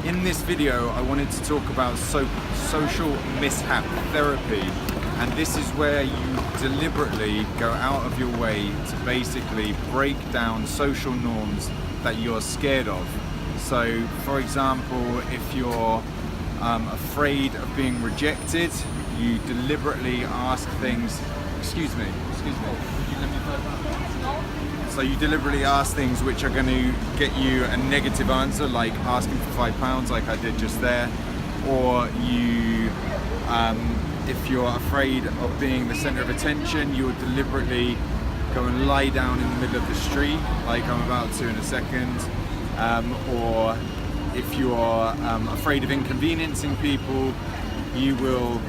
In this video, I wanted to talk about social mishap therapy, and this is where you deliberately go out of your way to basically break down social norms that you're scared of. So, for example, if you're afraid of being rejected, you deliberately ask things. Excuse me. Could you let me go? So you deliberately ask things which are going to get you a negative answer, like asking for £5, like I did just there, or you, if you're afraid of being the centre of attention, you would deliberately go and lie down in the middle of the street, like I'm about to in a second, or if you're afraid of inconveniencing people, you will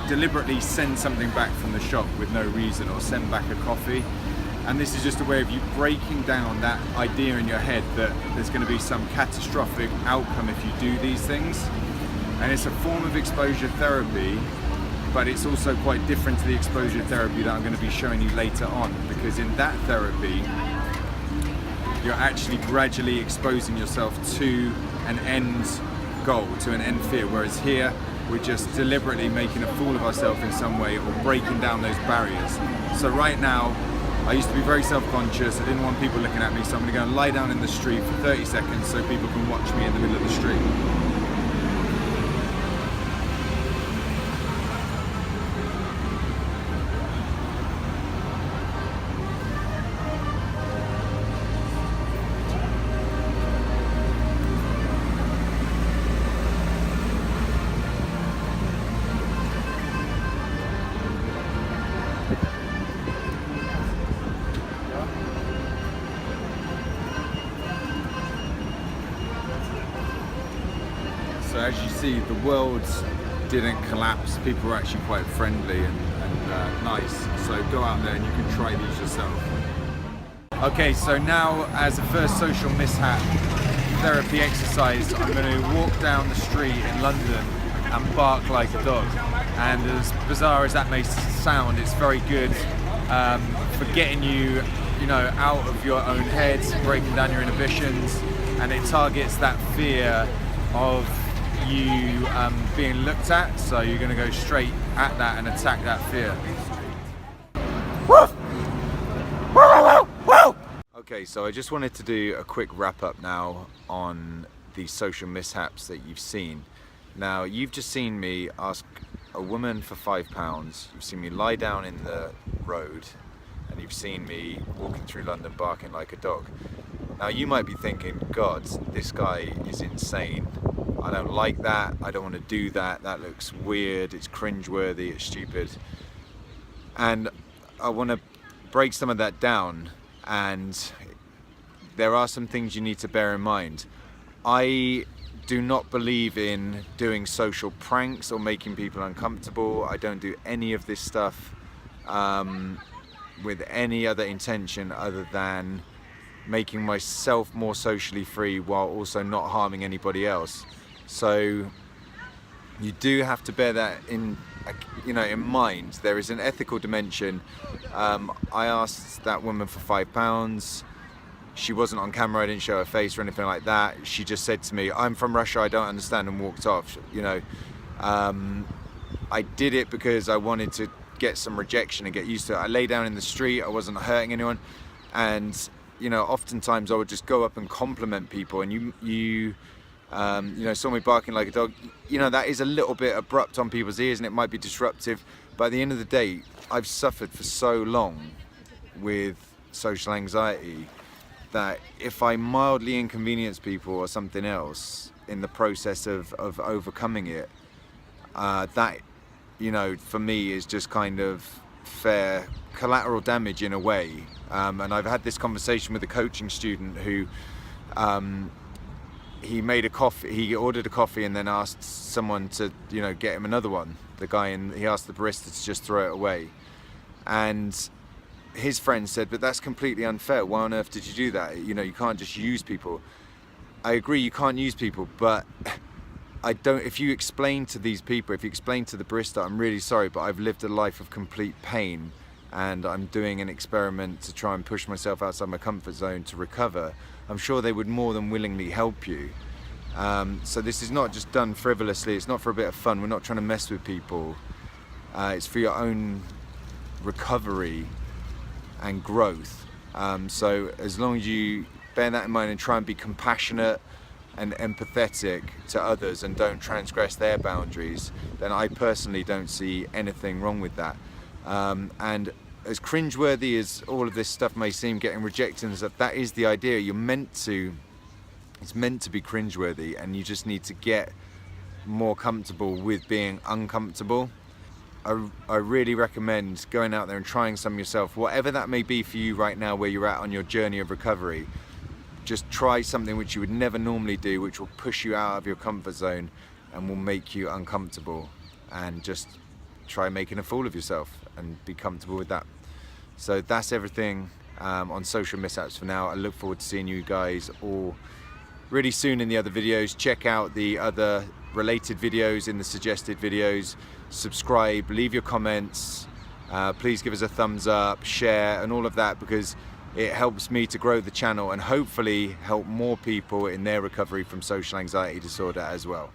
deliberately send something back from the shop with no reason, or send back a coffee. And this is just a way of you breaking down that idea in your head that there's going to be some catastrophic outcome if you do these things. And it's a form of exposure therapy, but it's also quite different to the exposure therapy that I'm going to be showing you later on, because in that therapy you're actually gradually exposing yourself to an end goal, to an end fear, whereas here we're just deliberately making a fool of ourselves in some way, or breaking down those barriers. So right now, I used to be very self-conscious, I didn't want people looking at me, so I'm going to go and lie down in the street for 30 seconds so people can watch me in the middle of the street. So as you see, the world didn't collapse. People were actually quite friendly and nice. So go out there and you can try these yourself. Okay, so now as a first social mishap therapy exercise, I'm going to walk down the street in London and bark like a dog. And as bizarre as that may sound, it's very good for getting you, out of your own head, breaking down your inhibitions, and it targets that fear of you being looked at, so you're going to go straight at that and attack that fear. Okay, so I just wanted to do a quick wrap up now on the social mishaps that you've seen. Now, you've just seen me ask a woman for £5, you've seen me lie down in the road, and you've seen me walking through London barking like a dog. Now you might be thinking, God, this guy is insane. I don't like that, I don't want to do that, that looks weird, it's cringeworthy, it's stupid. And I want to break some of that down, and there are some things you need to bear in mind. I do not believe in doing social pranks or making people uncomfortable. I don't do any of this stuff with any other intention other than making myself more socially free while also not harming anybody else. So you do have to bear that in mind. There is an ethical dimension. I asked that woman for £5. She wasn't on camera, I didn't show her face or anything like that. She just said to me, I'm from Russia, I don't understand, and walked off. I did it because I wanted to get some rejection and get used to it. I lay down in the street, I wasn't hurting anyone, and oftentimes I would just go up and compliment people, and you saw me barking like a dog. That is a little bit abrupt on people's ears and it might be disruptive, but at the end of the day, I've suffered for so long with social anxiety that if I mildly inconvenience people or something else in the process of overcoming it, that, for me is just kind of fair collateral damage in a way. And I've had this conversation with a coaching student who he ordered a coffee and then asked someone to get him another one, the guy, and he asked the barista to just throw it away, and his friend said, but that's completely unfair, why on earth did you do that? You can't just use people. I agree, you can't use people, but if you explain to these people, if you explain to the barista, I'm really sorry, but I've lived a life of complete pain and I'm doing an experiment to try and push myself outside my comfort zone to recover, I'm sure they would more than willingly help you. So this is not just done frivolously, it's not for a bit of fun, we're not trying to mess with people. It's for your own recovery and growth. So as long as you bear that in mind and try and be compassionate and empathetic to others and don't transgress their boundaries, then I personally don't see anything wrong with that. And as cringeworthy as all of this stuff may seem, getting rejected and stuff, that is the idea. It's meant to be cringeworthy, and you just need to get more comfortable with being uncomfortable. I really recommend going out there and trying some yourself, whatever that may be for you right now, where you're at on your journey of recovery. Just try something which you would never normally do, which will push you out of your comfort zone and will make you uncomfortable, and just try making a fool of yourself and be comfortable with that. So that's everything on social mishaps for now. I look forward to seeing you guys all really soon in the other videos. Check out the other related videos in the suggested videos. Subscribe, leave your comments, please give us a thumbs up, share and all of that, because it helps me to grow the channel and hopefully help more people in their recovery from social anxiety disorder as well.